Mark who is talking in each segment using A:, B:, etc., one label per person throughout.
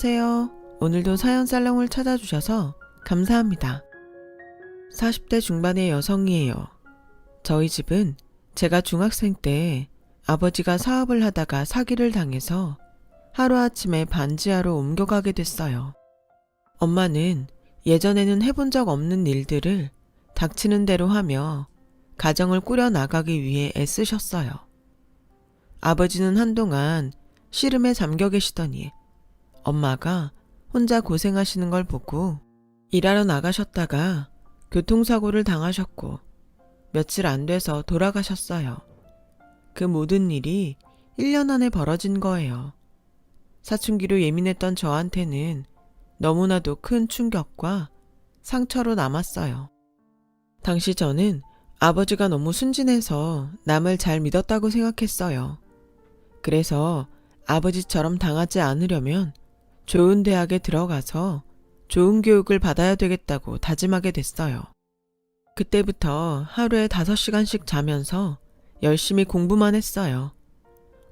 A: 안녕하세요. 오늘도 사연 살롱을 찾아주셔서 감사합니다. 40대 중반의 여성이에요. 저희 집은 제가 중학생 때 아버지가 사업을 하다가 사기를 당해서 하루아침에 반지하로 옮겨가게 됐어요. 엄마는 예전에는 해본 적 없는 일들을 닥치는 대로 하며 가정을 꾸려 나가기 위해 애쓰셨어요. 아버지는 한동안 시름에 잠겨 계시더니 엄마가 혼자 고생하시는 걸 보고 일하러 나가셨다가 교통사고를 당하셨고 며칠 안 돼서 돌아가셨어요. 그 모든 일이 1년 안에 벌어진 거예요. 사춘기로 예민했던 저한테는 너무나도 큰 충격과 상처로 남았어요. 당시 저는 아버지가 너무 순진해서 남을 잘 믿었다고 생각했어요. 그래서 아버지처럼 당하지 않으려면 좋은 대학에 들어가서 좋은 교육을 받아야 되겠다고 다짐하게 됐어요. 그때부터 하루에 5시간씩 자면서 열심히 공부만 했어요.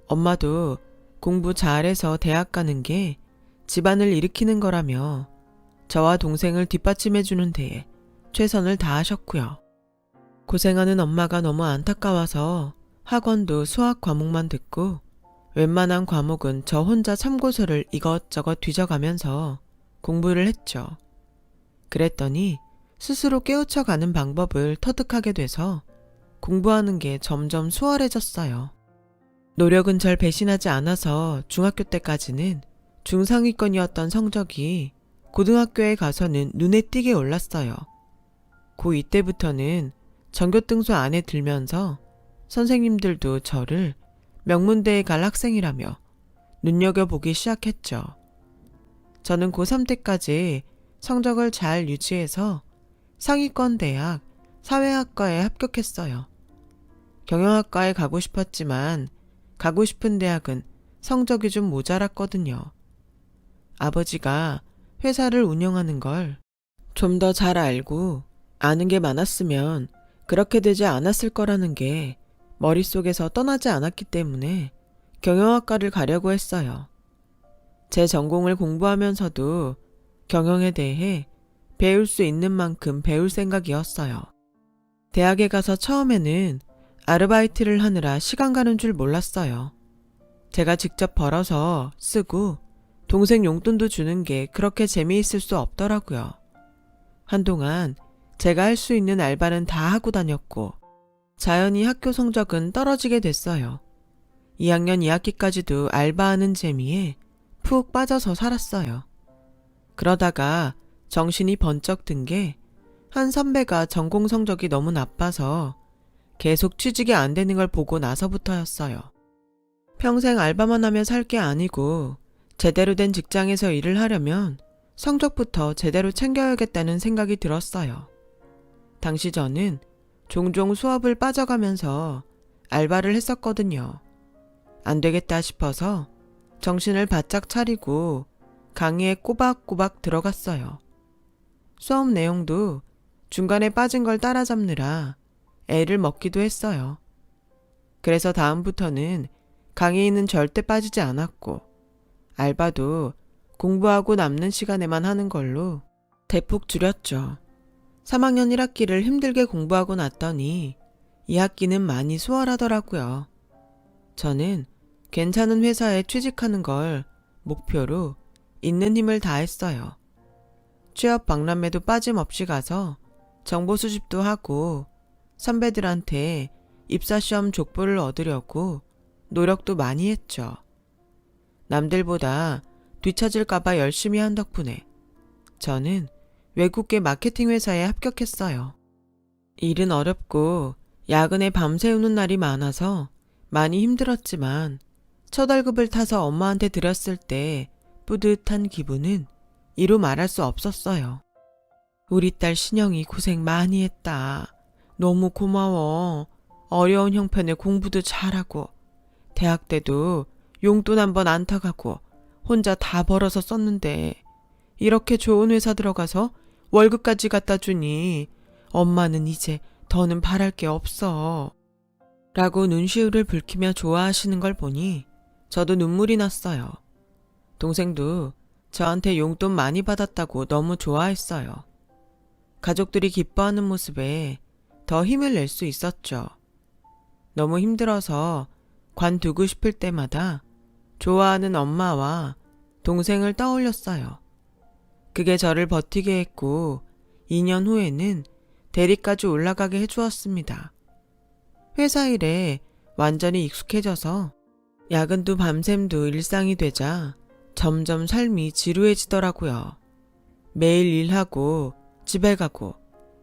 A: 엄마도 공부 잘해서 대학 가는 게 집안을 일으키는 거라며 저와 동생을 뒷받침해주는 데에 최선을 다하셨고요. 고생하는 엄마가 너무 안타까워서 학원도 수학 과목만 듣고 웬만한 과목은 저 혼자 참고서를 이것저것 뒤져가면서 공부를 했죠. 그랬더니 스스로 깨우쳐가는 방법을 터득하게 돼서 공부하는 게 점점 수월해졌어요. 노력은 절 배신하지 않아서 중학교 때까지는 중상위권이었던 성적이 고등학교에 가서는 눈에 띄게 올랐어요. 고2 때부터는 전교등수 안에 들면서 선생님들도 저를 명문대에 갈 학생이라며 눈여겨보기 시작했죠. 저는 고3 때까지 성적을 잘 유지해서 상위권 대학 사회학과에 합격했어요. 경영학과에 가고 싶었지만 가고 싶은 대학은 성적이 좀 모자랐거든요. 아버지가 회사를 운영하는 걸 좀 더 잘 알고 아는 게 많았으면 그렇게 되지 않았을 거라는 게 머릿속에서 떠나지 않았기 때문에 경영학과를 가려고 했어요. 제 전공을 공부하면서도 경영에 대해 배울 수 있는 만큼 배울 생각이었어요. 대학에 가서 처음에는 아르바이트를 하느라 시간 가는 줄 몰랐어요. 제가 직접 벌어서 쓰고 동생 용돈도 주는 게 그렇게 재미있을 수 없더라고요. 한동안 제가 할 수 있는 알바는 다 하고 다녔고 자연히 학교 성적은 떨어지게 됐어요. 2학년 2학기까지도 알바하는 재미에 푹 빠져서 살았어요. 그러다가 정신이 번쩍 든 게 한 선배가 전공 성적이 너무 나빠서 계속 취직이 안 되는 걸 보고 나서부터였어요. 평생 알바만 하며 살 게 아니고 제대로 된 직장에서 일을 하려면 성적부터 제대로 챙겨야겠다는 생각이 들었어요. 당시 저는 종종 수업을 빠져가면서 알바를 했었거든요. 안 되겠다 싶어서 정신을 바짝 차리고 강의에 꼬박꼬박 들어갔어요. 수업 내용도 중간에 빠진 걸 따라잡느라 애를 먹기도 했어요. 그래서 다음부터는 강의는 절대 빠지지 않았고 알바도 공부하고 남는 시간에만 하는 걸로 대폭 줄였죠. 3학년 1학기를 힘들게 공부하고 났더니 2학기는 많이 수월하더라고요. 저는 괜찮은 회사에 취직하는 걸 목표로 있는 힘을 다했어요. 취업 박람회도 빠짐없이 가서 정보 수집도 하고 선배들한테 입사시험 족보를 얻으려고 노력도 많이 했죠. 남들보다 뒤처질까봐 열심히 한 덕분에 저는 외국계 마케팅 회사에 합격했어요. 일은 어렵고 야근에 밤새우는 날이 많아서 많이 힘들었지만 첫 월급을 타서 엄마한테 드렸을 때 뿌듯한 기분은 이루 말할 수 없었어요. 우리 딸 신영이 고생 많이 했다. 너무 고마워. 어려운 형편에 공부도 잘하고 대학 때도 용돈 한 번 안 타가고 혼자 다 벌어서 썼는데 이렇게 좋은 회사 들어가서 월급까지 갖다 주니 엄마는 이제 더는 바랄 게 없어. 라고 눈시울을 붉히며 좋아하시는 걸 보니 저도 눈물이 났어요. 동생도 저한테 용돈 많이 받았다고 너무 좋아했어요. 가족들이 기뻐하는 모습에 더 힘을 낼 수 있었죠. 너무 힘들어서 관두고 싶을 때마다 좋아하는 엄마와 동생을 떠올렸어요. 그게 저를 버티게 했고 2년 후에는 대리까지 올라가게 해주었습니다. 회사 일에 완전히 익숙해져서 야근도 밤샘도 일상이 되자 점점 삶이 지루해지더라고요. 매일 일하고 집에 가고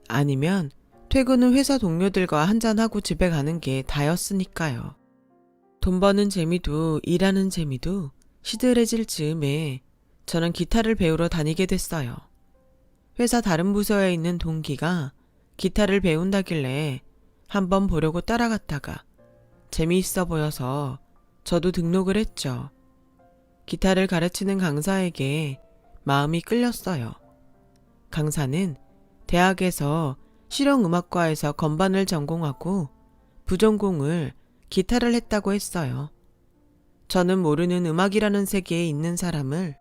A: 아니면 퇴근 후 회사 동료들과 한잔하고 집에 가는 게 다였으니까요. 돈 버는 재미도 일하는 재미도 시들해질 즈음에 저는 기타를 배우러 다니게 됐어요. 회사 다른 부서에 있는 동기가 기타를 배운다길래 한번 보려고 따라갔다가 재미있어 보여서 저도 등록을 했죠. 기타를 가르치는 강사에게 마음이 끌렸어요. 강사는 대학에서 실용음악과에서 건반을 전공하고 부전공을 기타를 했다고 했어요. 저는 모르는 음악이라는 세계에 있는 사람을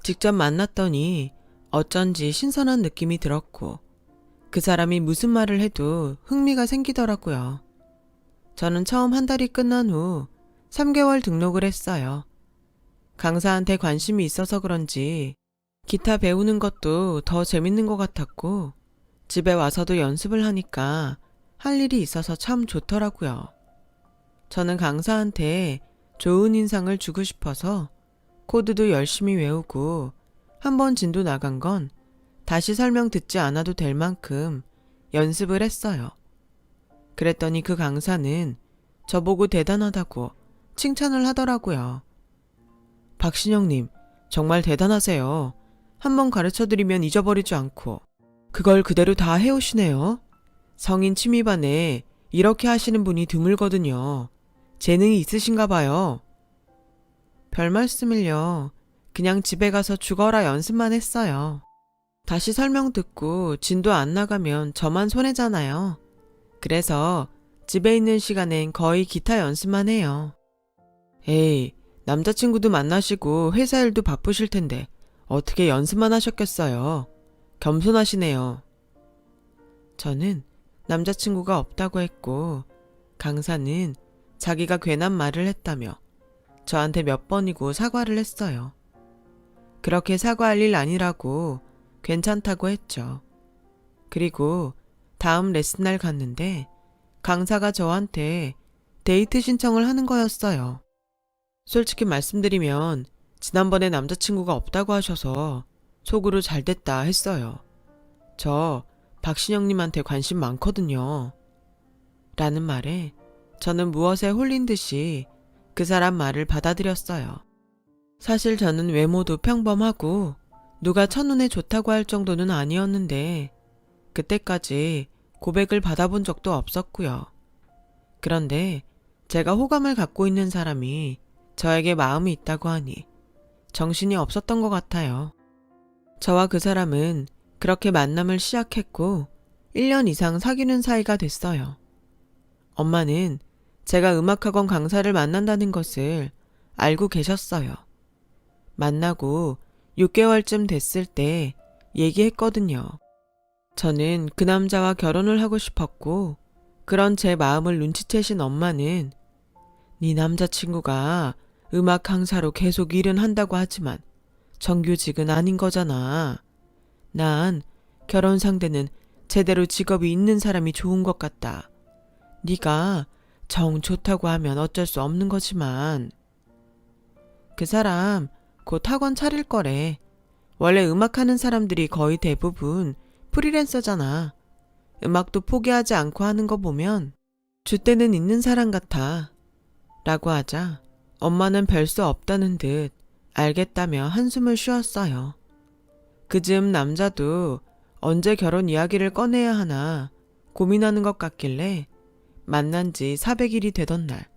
A: 직접 만났더니 어쩐지 신선한 느낌이 들었고 그 사람이 무슨 말을 해도 흥미가 생기더라고요. 저는 처음 한 달이 끝난 후 3개월 등록을 했어요. 강사한테 관심이 있어서 그런지 기타 배우는 것도 더 재밌는 것 같았고 집에 와서도 연습을 하니까 할 일이 있어서 참 좋더라고요. 저는 강사한테 좋은 인상을 주고 싶어서 코드도 열심히 외우고 한번 진도 나간 건 다시 설명 듣지 않아도 될 만큼 연습을 했어요. 그랬더니 그 강사는 저보고 대단하다고 칭찬을 하더라고요. 박신영님, 정말 대단하세요. 한번 가르쳐드리면 잊어버리지 않고 그걸 그대로 다 해오시네요. 성인 취미반에 이렇게 하시는 분이 드물거든요. 재능이 있으신가 봐요. 별 말씀을요. 그냥 집에 가서 죽어라 연습만 했어요. 다시 설명 듣고 진도 안 나가면 저만 손해잖아요. 그래서 집에 있는 시간엔 거의 기타 연습만 해요. 에이, 남자친구도 만나시고 회사 일도 바쁘실 텐데 어떻게 연습만 하셨겠어요. 겸손하시네요. 저는 남자친구가 없다고 했고 강사는 자기가 괜한 말을 했다며 저한테 몇 번이고 사과를 했어요. 그렇게 사과할 일 아니라고 괜찮다고 했죠. 그리고 다음 레슨날 갔는데 강사가 저한테 데이트 신청을 하는 거였어요. 솔직히 말씀드리면 지난번에 남자친구가 없다고 하셔서 속으로 잘됐다 했어요. 저 박신영님한테 관심 많거든요. 라는 말에 저는 무엇에 홀린 듯이 그 사람 말을 받아들였어요. 사실 저는 외모도 평범하고 누가 첫눈에 좋다고 할 정도는 아니었는데 그때까지 고백을 받아본 적도 없었고요. 그런데 제가 호감을 갖고 있는 사람이 저에게 마음이 있다고 하니 정신이 없었던 것 같아요. 저와 그 사람은 그렇게 만남을 시작했고 1년 이상 사귀는 사이가 됐어요. 엄마는 제가 음악학원 강사를 만난다는 것을 알고 계셨어요. 만나고 6개월쯤 됐을 때 얘기했거든요. 저는 그 남자와 결혼을 하고 싶었고 그런 제 마음을 눈치채신 엄마는 네 남자친구가 음악 강사로 계속 일은 한다고 하지만 정규직은 아닌 거잖아. 난 결혼 상대는 제대로 직업이 있는 사람이 좋은 것 같다. 네가 정 좋다고 하면 어쩔 수 없는 거지만 그 사람 곧 학원 차릴 거래. 원래 음악하는 사람들이 거의 대부분 프리랜서잖아. 음악도 포기하지 않고 하는 거 보면 줏대는 있는 사람 같아. 라고 하자 엄마는 별 수 없다는 듯 알겠다며 한숨을 쉬었어요. 그즈음 남자도 언제 결혼 이야기를 꺼내야 하나 고민하는 것 같길래 만난 지 400일이 되던 날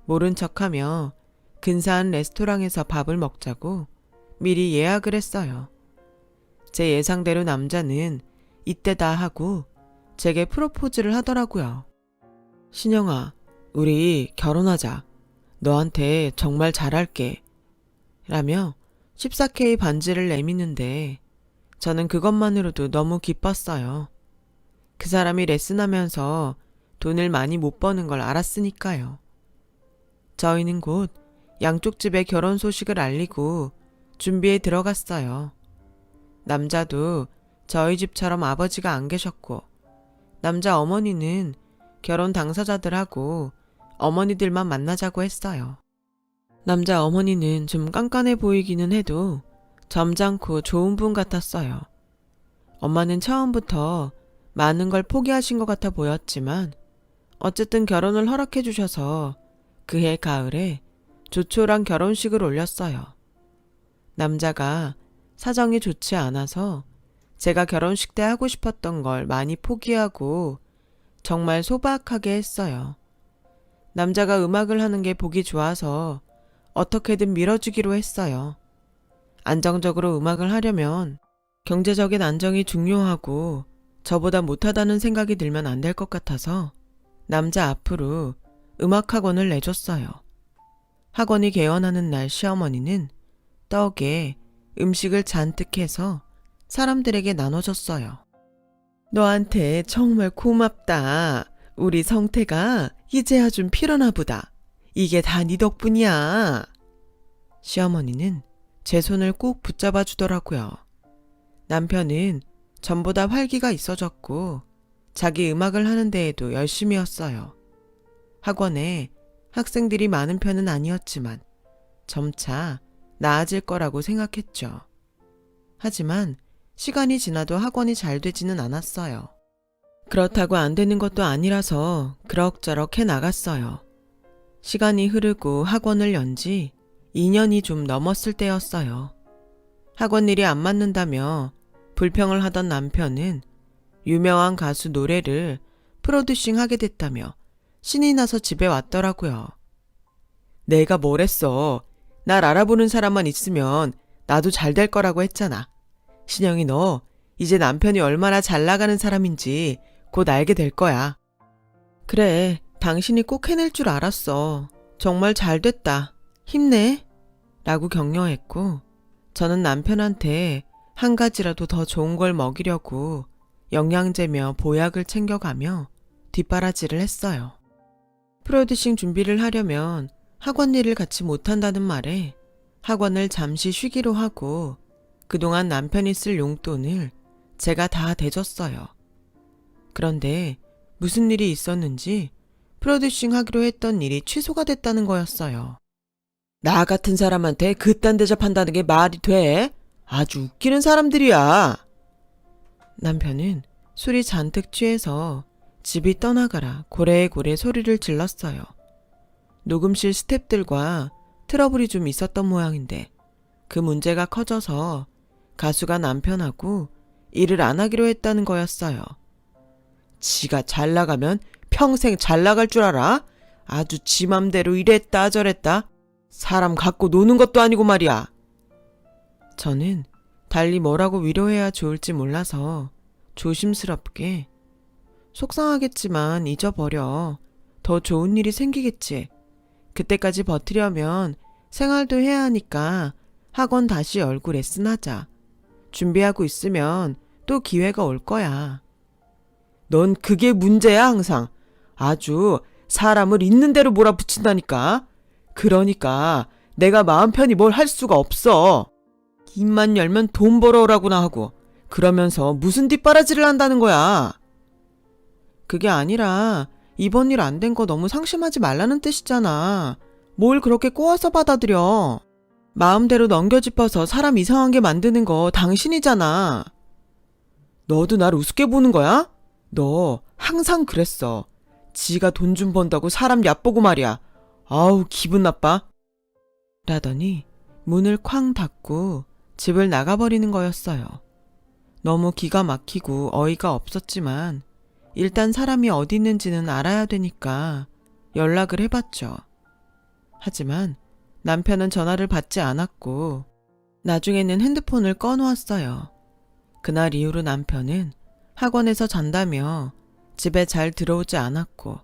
A: 모른 척하며 근사한 레스토랑에서 밥을 먹자고 미리 예약을 했어요. 제 예상대로 남자는 이때다 하고 제게 프로포즈를 하더라고요. 신영아, 우리 결혼하자. 너한테 정말 잘할게. 라며 14K 반지를 내미는데 저는 그것만으로도 너무 기뻤어요. 그 사람이 레슨하면서 돈을 많이 못 버는 걸 알았으니까요. 저희는 곧 양쪽 집에 결혼 소식을 알리고 준비에 들어갔어요. 남자도 저희 집처럼 아버지가 안 계셨고 남자 어머니는 결혼 당사자들하고 어머니들만 만나자고 했어요. 남자 어머니는 좀 깐깐해 보이기는 해도 점잖고 좋은 분 같았어요. 엄마는 처음부터 많은 걸 포기하신 것 같아 보였지만 어쨌든 결혼을 허락해 주셔서 그해 가을에 조촐한 결혼식을 올렸어요. 남자가 사정이 좋지 않아서 제가 결혼식 때 하고 싶었던 걸 많이 포기하고 정말 소박하게 했어요. 남자가 음악을 하는 게 보기 좋아서 어떻게든 밀어주기로 했어요. 안정적으로 음악을 하려면 경제적인 안정이 중요하고 저보다 못하다는 생각이 들면 안 될 것 같아서 남자 앞으로 음악학원을 내줬어요. 학원이 개원하는 날 시어머니는 떡에 음식을 잔뜩 해서 사람들에게 나눠줬어요. 너한테 정말 고맙다. 우리 성태가 이제야 좀 필요나 보다. 이게 다 네 덕분이야. 시어머니는 제 손을 꼭 붙잡아 주더라고요. 남편은 전보다 활기가 있어졌고 자기 음악을 하는 데에도 열심이었어요. 학원에 학생들이 많은 편은 아니었지만 점차 나아질 거라고 생각했죠. 하지만 시간이 지나도 학원이 잘 되지는 않았어요. 그렇다고 안 되는 것도 아니라서 그럭저럭 해 나갔어요. 시간이 흐르고 학원을 연 지 2년이 좀 넘었을 때였어요. 학원 일이 안 맞는다며 불평을 하던 남편은 유명한 가수 노래를 프로듀싱 하게 됐다며 신이 나서 집에 왔더라고요. 내가 뭘 했어. 날 알아보는 사람만 있으면 나도 잘 될 거라고 했잖아. 신영이 너 이제 남편이 얼마나 잘 나가는 사람인지 곧 알게 될 거야. 그래, 당신이 꼭 해낼 줄 알았어. 정말 잘 됐다. 힘내. 라고 격려했고 저는 남편한테 한 가지라도 더 좋은 걸 먹이려고 영양제며 보약을 챙겨가며 뒷바라지를 했어요. 프로듀싱 준비를 하려면 학원 일을 같이 못한다는 말에 학원을 잠시 쉬기로 하고 그동안 남편이 쓸 용돈을 제가 다 대줬어요. 그런데 무슨 일이 있었는지 프로듀싱 하기로 했던 일이 취소가 됐다는 거였어요. 나 같은 사람한테 그딴 대접한다는 게 말이 돼? 아주 웃기는 사람들이야. 남편은 술이 잔뜩 취해서 집이 떠나가라 고래고래 소리를 질렀어요. 녹음실 스태프들과 트러블이 좀 있었던 모양인데 그 문제가 커져서 가수가 남편하고 일을 안 하기로 했다는 거였어요. 지가 잘 나가면 평생 잘 나갈 줄 알아? 아주 지 맘대로 이랬다 저랬다. 사람 갖고 노는 것도 아니고 말이야. 저는 달리 뭐라고 위로해야 좋을지 몰라서 조심스럽게 속상하겠지만 잊어버려. 더 좋은 일이 생기겠지. 그때까지 버티려면 생활도 해야 하니까 학원 다시 열고 레슨하자. 준비하고 있으면 또 기회가 올 거야. 넌 그게 문제야 항상. 아주 사람을 있는 대로 몰아붙인다니까. 그러니까 내가 마음 편히 뭘 할 수가 없어. 입만 열면 돈 벌어오라고나 하고 그러면서 무슨 뒷바라지를 한다는 거야. 그게 아니라 이번 일 안 된 거 너무 상심하지 말라는 뜻이잖아. 뭘 그렇게 꼬아서 받아들여. 마음대로 넘겨짚어서 사람 이상한 게 만드는 거 당신이잖아. 너도 날 우습게 보는 거야? 너 항상 그랬어. 지가 돈 좀 번다고 사람 얕보고 말이야. 아우 기분 나빠. 라더니 문을 쾅 닫고 집을 나가버리는 거였어요. 너무 기가 막히고 어이가 없었지만 일단 사람이 어디 있는지는 알아야 되니까 연락을 해봤죠. 하지만 남편은 전화를 받지 않았고 나중에는 핸드폰을 꺼놓았어요. 그날 이후로 남편은 학원에서 잔다며 집에 잘 들어오지 않았고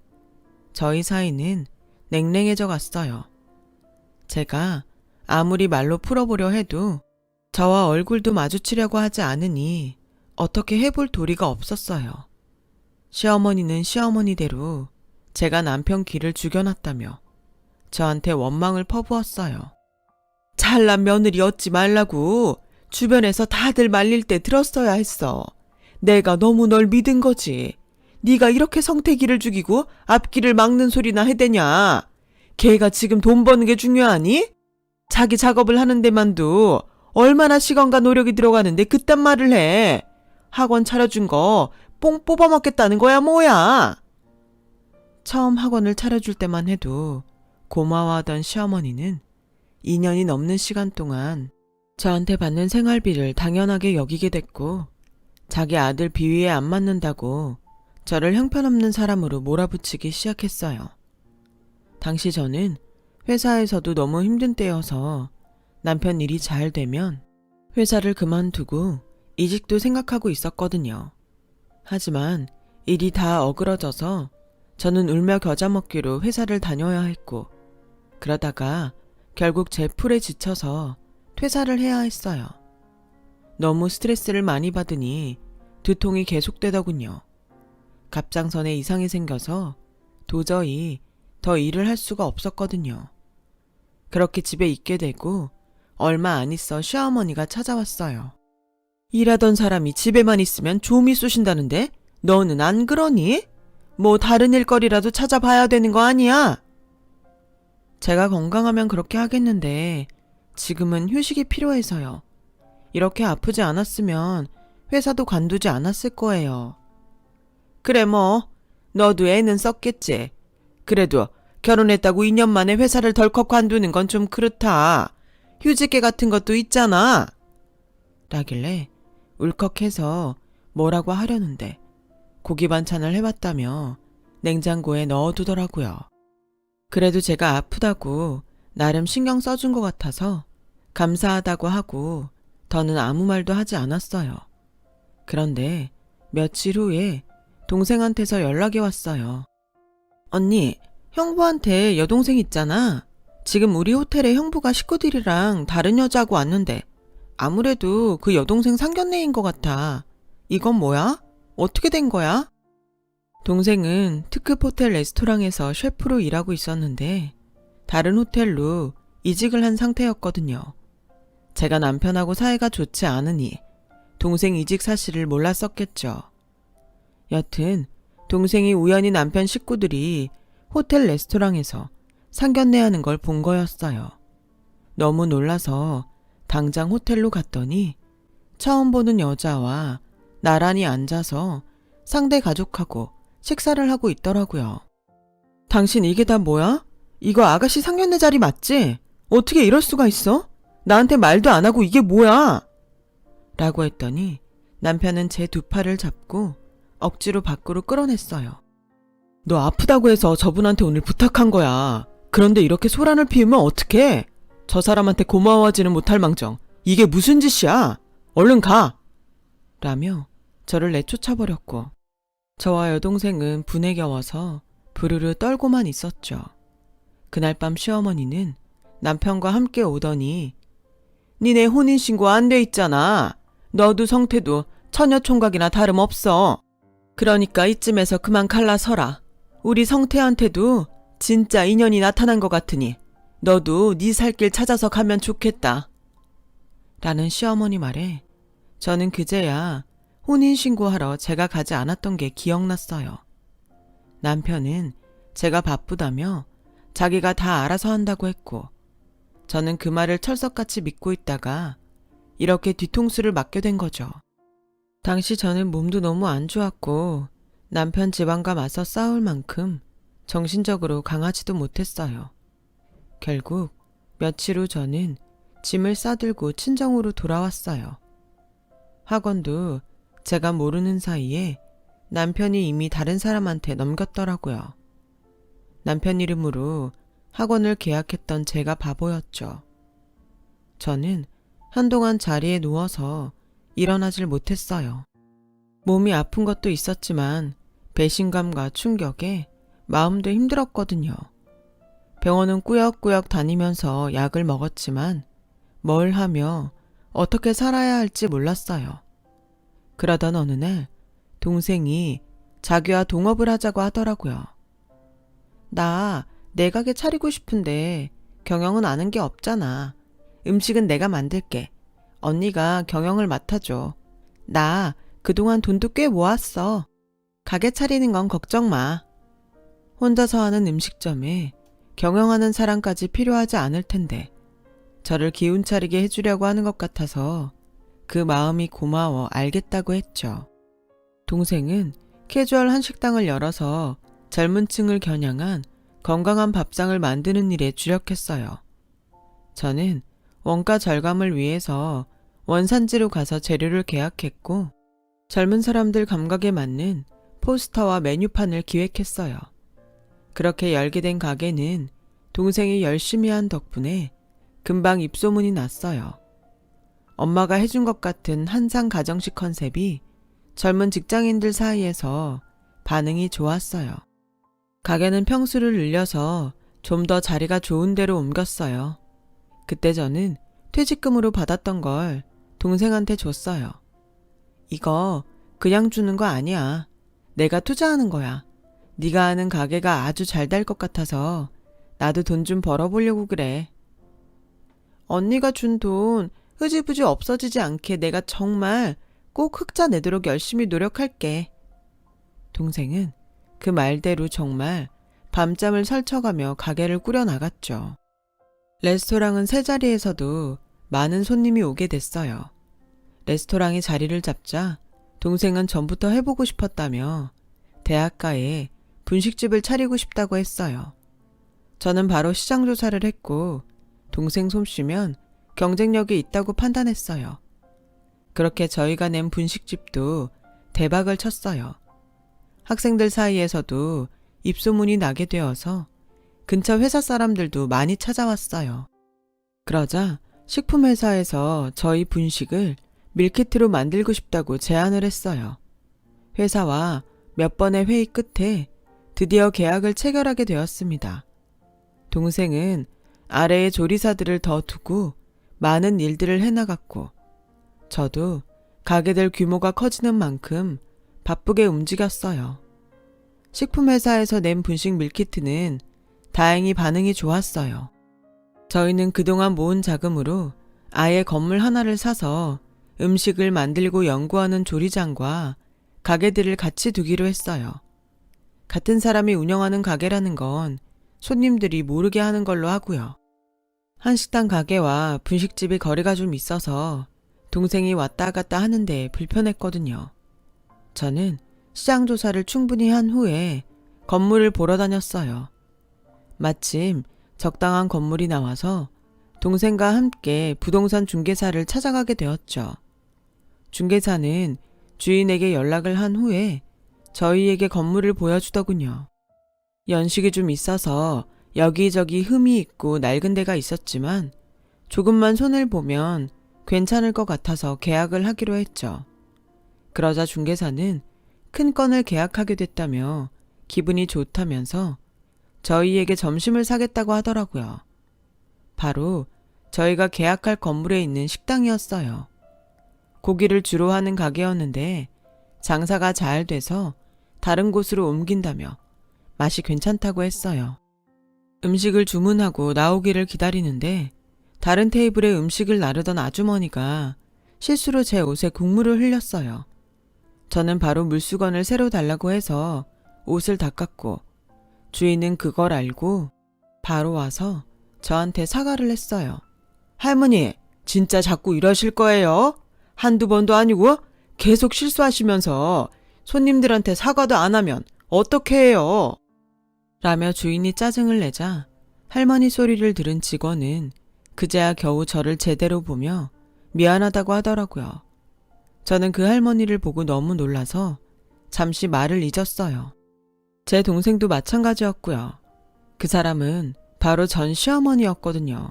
A: 저희 사이는 냉랭해져 갔어요. 제가 아무리 말로 풀어보려 해도 저와 얼굴도 마주치려고 하지 않으니 어떻게 해볼 도리가 없었어요. 시어머니는 시어머니대로 제가 남편 귀를 죽여놨다며 저한테 원망을 퍼부었어요. 잘난 며느리 얻지 말라고 주변에서 다들 말릴 때 들었어야 했어. 내가 너무 널 믿은 거지. 네가 이렇게 성태기를 죽이고 앞길을 막는 소리나 해대냐. 걔가 지금 돈 버는 게 중요하니? 자기 작업을 하는 데만도 얼마나 시간과 노력이 들어가는데 그딴 말을 해. 학원 차려준 거 뽕 뽑아먹겠다는 거야 뭐야. 처음 학원을 차려줄 때만 해도 고마워하던 시어머니는 2년이 넘는 시간 동안 저한테 받는 생활비를 당연하게 여기게 됐고 자기 아들 비위에 안 맞는다고 저를 형편없는 사람으로 몰아붙이기 시작했어요. 당시 저는 회사에서도 너무 힘든 때여서 남편 일이 잘 되면 회사를 그만두고 이직도 생각하고 있었거든요. 하지만 일이 다 어그러져서 저는 울며 겨자 먹기로 회사를 다녀야 했고 그러다가 결국 제 풀에 지쳐서 퇴사를 해야 했어요. 너무 스트레스를 많이 받으니 두통이 계속되더군요. 갑상선에 이상이 생겨서 도저히 더 일을 할 수가 없었거든요. 그렇게 집에 있게 되고 얼마 안 있어 시어머니가 찾아왔어요. 일하던 사람이 집에만 있으면 좀이 쑤신다는데 너는 안 그러니? 뭐 다른 일거리라도 찾아봐야 되는 거 아니야? 제가 건강하면 그렇게 하겠는데 지금은 휴식이 필요해서요. 이렇게 아프지 않았으면 회사도 관두지 않았을 거예요. 그래 뭐 너도 애는 썼겠지. 그래도 결혼했다고 2년 만에 회사를 덜컥 관두는 건 좀 그렇다. 휴직계 같은 것도 있잖아. 라길래 울컥해서 뭐라고 하려는데 고기 반찬을 해왔다며 냉장고에 넣어두더라고요. 그래도 제가 아프다고 나름 신경 써준 것 같아서 감사하다고 하고 더는 아무 말도 하지 않았어요. 그런데 며칠 후에 동생한테서 연락이 왔어요. 언니, 형부한테 여동생 있잖아. 지금 우리 호텔에 형부가 식구들이랑 다른 여자하고 왔는데 아무래도 그 여동생 상견례인 것 같아. 이건 뭐야? 어떻게 된 거야? 동생은 특급 호텔 레스토랑에서 셰프로 일하고 있었는데 다른 호텔로 이직을 한 상태였거든요. 제가 남편하고 사이가 좋지 않으니 동생 이직 사실을 몰랐었겠죠. 여튼 동생이 우연히 남편 식구들이 호텔 레스토랑에서 상견례하는 걸 본 거였어요. 너무 놀라서 당장 호텔로 갔더니 처음 보는 여자와 나란히 앉아서 상대 가족하고 식사를 하고 있더라고요. 당신 이게 다 뭐야? 이거 아가씨 상견례 자리 맞지? 어떻게 이럴 수가 있어? 나한테 말도 안 하고 이게 뭐야? 라고 했더니 남편은 제 두 팔을 잡고 억지로 밖으로 끌어냈어요. 너 아프다고 해서 저분한테 오늘 부탁한 거야. 그런데 이렇게 소란을 피우면 어떡해? 저 사람한테 고마워하지는 못할 망정. 이게 무슨 짓이야? 얼른 가! 라며 저를 내쫓아버렸고 저와 여동생은 분에 겨워서 부르르 떨고만 있었죠. 그날 밤 시어머니는 남편과 함께 오더니 니네 혼인신고 안 돼 있잖아. 너도 성태도 처녀총각이나 다름없어. 그러니까 이쯤에서 그만 갈라서라. 우리 성태한테도 진짜 인연이 나타난 것 같으니 너도 네 살 길 찾아서 가면 좋겠다. 라는 시어머니 말에 저는 그제야 혼인신고하러 제가 가지 않았던 게 기억났어요. 남편은 제가 바쁘다며 자기가 다 알아서 한다고 했고 저는 그 말을 철석같이 믿고 있다가 이렇게 뒤통수를 맞게 된 거죠. 당시 저는 몸도 너무 안 좋았고 남편 집안과 맞서 싸울 만큼 정신적으로 강하지도 못했어요. 결국 며칠 후 저는 짐을 싸들고 친정으로 돌아왔어요. 학원도 제가 모르는 사이에 남편이 이미 다른 사람한테 넘겼더라고요. 남편 이름으로 학원을 계약했던 제가 바보였죠. 저는 한동안 자리에 누워서 일어나질 못했어요. 몸이 아픈 것도 있었지만 배신감과 충격에 마음도 힘들었거든요. 병원은 꾸역꾸역 다니면서 약을 먹었지만 뭘 하며 어떻게 살아야 할지 몰랐어요. 그러던 어느 날 동생이 자기와 동업을 하자고 하더라고요. 나 내 가게 차리고 싶은데 경영은 아는 게 없잖아. 음식은 내가 만들게. 언니가 경영을 맡아줘. 나 그동안 돈도 꽤 모았어. 가게 차리는 건 걱정 마. 혼자서 하는 음식점에 경영하는 사람까지 필요하지 않을 텐데 저를 기운 차리게 해주려고 하는 것 같아서 그 마음이 고마워 알겠다고 했죠. 동생은 캐주얼 한식당을 열어서 젊은 층을 겨냥한 건강한 밥상을 만드는 일에 주력했어요. 저는 원가 절감을 위해서 원산지로 가서 재료를 계약했고 젊은 사람들 감각에 맞는 포스터와 메뉴판을 기획했어요. 그렇게 열게 된 가게는 동생이 열심히 한 덕분에 금방 입소문이 났어요. 엄마가 해준 것 같은 한상 가정식 컨셉이 젊은 직장인들 사이에서 반응이 좋았어요. 가게는 평수를 늘려서 좀 더 자리가 좋은 데로 옮겼어요. 그때 저는 퇴직금으로 받았던 걸 동생한테 줬어요. 이거 그냥 주는 거 아니야. 내가 투자하는 거야. 네가 하는 가게가 아주 잘 될 것 같아서 나도 돈 좀 벌어보려고 그래. 언니가 준 돈 흐지부지 없어지지 않게 내가 정말 꼭 흑자 내도록 열심히 노력할게. 동생은 그 말대로 정말 밤잠을 설쳐가며 가게를 꾸려나갔죠. 레스토랑은 세 자리에서도 많은 손님이 오게 됐어요. 레스토랑이 자리를 잡자 동생은 전부터 해보고 싶었다며 대학가에 분식집을 차리고 싶다고 했어요. 저는 바로 시장 조사를 했고 동생 솜씨면 경쟁력이 있다고 판단했어요. 그렇게 저희가 낸 분식집도 대박을 쳤어요. 학생들 사이에서도 입소문이 나게 되어서 근처 회사 사람들도 많이 찾아왔어요. 그러자 식품회사에서 저희 분식을 밀키트로 만들고 싶다고 제안을 했어요. 회사와 몇 번의 회의 끝에 드디어 계약을 체결하게 되었습니다. 동생은 아래에 조리사들을 더 두고 많은 일들을 해나갔고 저도 가게들 규모가 커지는 만큼 바쁘게 움직였어요. 식품회사에서 낸 분식 밀키트는 다행히 반응이 좋았어요. 저희는 그동안 모은 자금으로 아예 건물 하나를 사서 음식을 만들고 연구하는 조리장과 가게들을 같이 두기로 했어요. 같은 사람이 운영하는 가게라는 건 손님들이 모르게 하는 걸로 하고요. 한식당 가게와 분식집이 거리가 좀 있어서 동생이 왔다 갔다 하는데 불편했거든요. 저는 시장 조사를 충분히 한 후에 건물을 보러 다녔어요. 마침 적당한 건물이 나와서 동생과 함께 부동산 중개사를 찾아가게 되었죠. 중개사는 주인에게 연락을 한 후에 저희에게 건물을 보여주더군요. 연식이 좀 있어서 여기저기 흠이 있고 낡은 데가 있었지만 조금만 손을 보면 괜찮을 것 같아서 계약을 하기로 했죠. 그러자 중개사는 큰 건을 계약하게 됐다며 기분이 좋다면서 저희에게 점심을 사겠다고 하더라고요. 바로 저희가 계약할 건물에 있는 식당이었어요. 고기를 주로 하는 가게였는데 장사가 잘 돼서 다른 곳으로 옮긴다며 맛이 괜찮다고 했어요. 음식을 주문하고 나오기를 기다리는데 다른 테이블에 음식을 나르던 아주머니가 실수로 제 옷에 국물을 흘렸어요. 저는 바로 물수건을 새로 달라고 해서 옷을 닦았고 주인은 그걸 알고 바로 와서 저한테 사과를 했어요. 할머니, 진짜 자꾸 이러실 거예요? 한두 번도 아니고 계속 실수하시면서 손님들한테 사과도 안 하면 어떻게 해요? 라며 주인이 짜증을 내자 할머니 소리를 들은 직원은 그제야 겨우 저를 제대로 보며 미안하다고 하더라고요. 저는 그 할머니를 보고 너무 놀라서 잠시 말을 잊었어요. 제 동생도 마찬가지였고요. 그 사람은 바로 전 시어머니였거든요.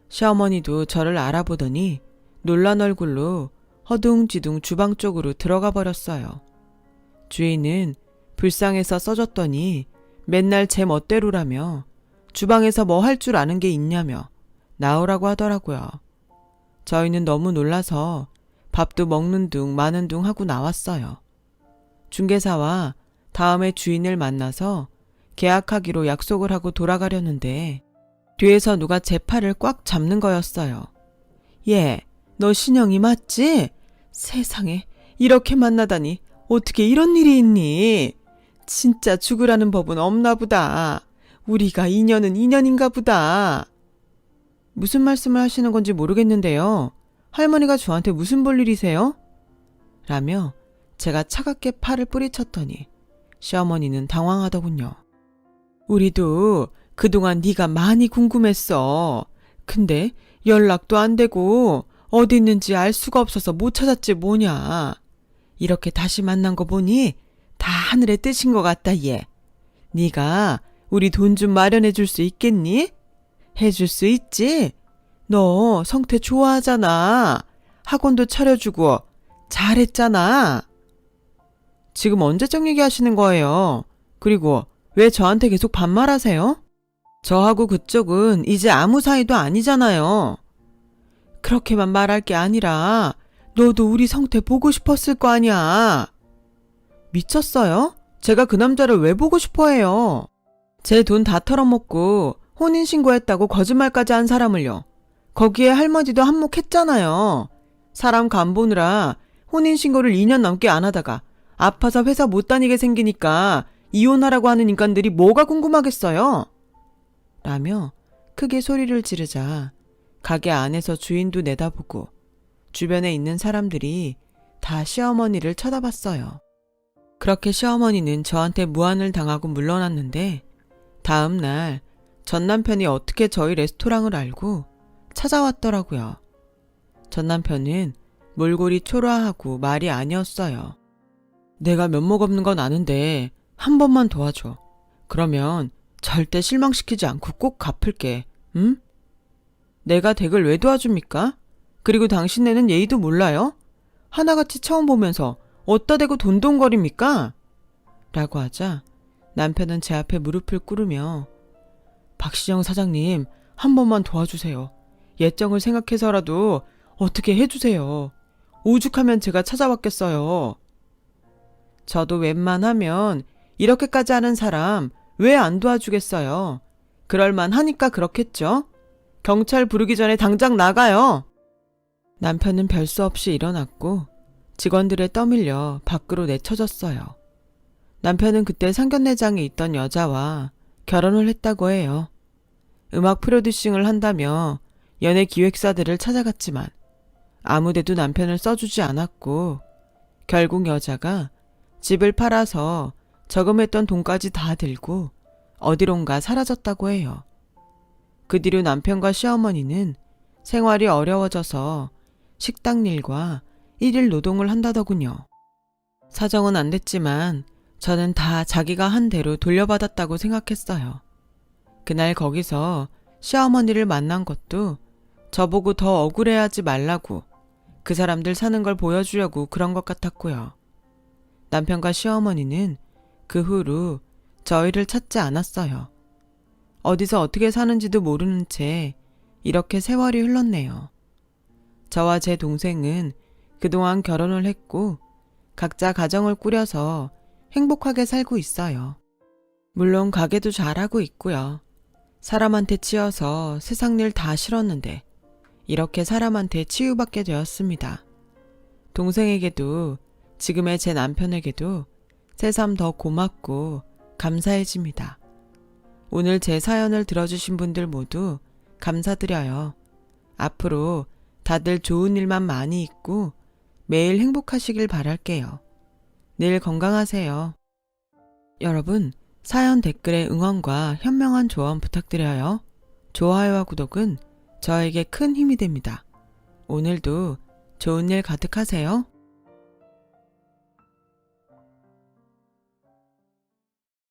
A: 시어머니도 저를 알아보더니 놀란 얼굴로 허둥지둥 주방 쪽으로 들어가 버렸어요. 주인은 불쌍해서 써줬더니 맨날 제 멋대로라며 주방에서 뭐 할 줄 아는 게 있냐며 나오라고 하더라고요. 저희는 너무 놀라서 밥도 먹는 둥 마는 둥 하고 나왔어요. 중개사와 다음에 주인을 만나서 계약하기로 약속을 하고 돌아가려는데 뒤에서 누가 제 팔을 꽉 잡는 거였어요. 얘, 너 신영이 맞지? 세상에, 이렇게 만나다니 어떻게 이런 일이 있니? 진짜 죽으라는 법은 없나 보다. 우리가 인연은 인연인가 보다. 무슨 말씀을 하시는 건지 모르겠는데요. 할머니가 저한테 무슨 볼일이세요? 라며 제가 차갑게 팔을 뿌리쳤더니 시어머니는 당황하더군요. 우리도 그동안 네가 많이 궁금했어. 근데 연락도 안 되고 어디 있는지 알 수가 없어서 못 찾았지 뭐냐. 이렇게 다시 만난 거 보니 다 하늘의 뜻인 것 같다 얘. 네가 우리 돈 좀 마련해 줄 수 있겠니? 해줄 수 있지? 너 성태 좋아하잖아. 학원도 차려주고 잘했잖아. 지금 언제적 얘기하시는 거예요? 그리고 왜 저한테 계속 반말하세요? 저하고 그쪽은 이제 아무 사이도 아니잖아요. 그렇게만 말할 게 아니라 너도 우리 성태 보고 싶었을 거 아니야. 미쳤어요? 제가 그 남자를 왜 보고 싶어 해요? 제 돈 다 털어먹고 혼인신고했다고 거짓말까지 한 사람을요. 거기에 할머니도 한몫했잖아요. 사람 간 보느라 혼인신고를 2년 넘게 안 하다가 아파서 회사 못 다니게 생기니까 이혼하라고 하는 인간들이 뭐가 궁금하겠어요? 라며 크게 소리를 지르자 가게 안에서 주인도 내다보고 주변에 있는 사람들이 다 시어머니를 쳐다봤어요. 그렇게 시어머니는 저한테 무안을 당하고 물러났는데 다음 날 전 남편이 어떻게 저희 레스토랑을 알고 찾아왔더라고요. 전 남편은 몰골이 초라하고 말이 아니었어요. 내가 면목 없는 건 아는데 한 번만 도와줘. 그러면 절대 실망시키지 않고 꼭 갚을게. 응? 내가 댁을 왜 도와줍니까? 그리고 당신네는 예의도 몰라요? 하나같이 처음 보면서 어디다 대고 돈돈거립니까? 라고 하자 남편은 제 앞에 무릎을 꿇으며 박시영 사장님 한 번만 도와주세요. 예정을 생각해서라도 어떻게 해주세요. 오죽하면 제가 찾아왔겠어요. 저도 웬만하면 이렇게까지 하는 사람 왜 안 도와주겠어요. 그럴만 하니까 그렇겠죠. 경찰 부르기 전에 당장 나가요. 남편은 별수 없이 일어났고 직원들에 떠밀려 밖으로 내쳐졌어요. 남편은 그때 상견례장에 있던 여자와 결혼을 했다고 해요. 음악 프로듀싱을 한다며 연예 기획사들을 찾아갔지만 아무데도 남편을 써주지 않았고 결국 여자가 집을 팔아서 저금했던 돈까지 다 들고 어디론가 사라졌다고 해요. 그 뒤로 남편과 시어머니는 생활이 어려워져서 식당 일과 일일 노동을 한다더군요. 사정은 안 됐지만 저는 다 자기가 한 대로 돌려받았다고 생각했어요. 그날 거기서 시어머니를 만난 것도 저보고 더 억울해하지 말라고 그 사람들 사는 걸 보여주려고 그런 것 같았고요. 남편과 시어머니는 그 후로 저희를 찾지 않았어요. 어디서 어떻게 사는지도 모르는 채 이렇게 세월이 흘렀네요. 저와 제 동생은 그동안 결혼을 했고 각자 가정을 꾸려서 행복하게 살고 있어요. 물론 가게도 잘하고 있고요. 사람한테 치여서 세상 일 다 싫었는데 이렇게 사람한테 치유받게 되었습니다. 동생에게도 지금의 제 남편에게도 새삼 더 고맙고 감사해집니다. 오늘 제 사연을 들어주신 분들 모두 감사드려요. 앞으로 다들 좋은 일만 많이 있고 매일 행복하시길 바랄게요. 늘 건강하세요. 여러분, 사연 댓글에 응원과 현명한 조언 부탁드려요. 좋아요와 구독은 저에게 큰 힘이 됩니다. 오늘도 좋은 일 가득하세요.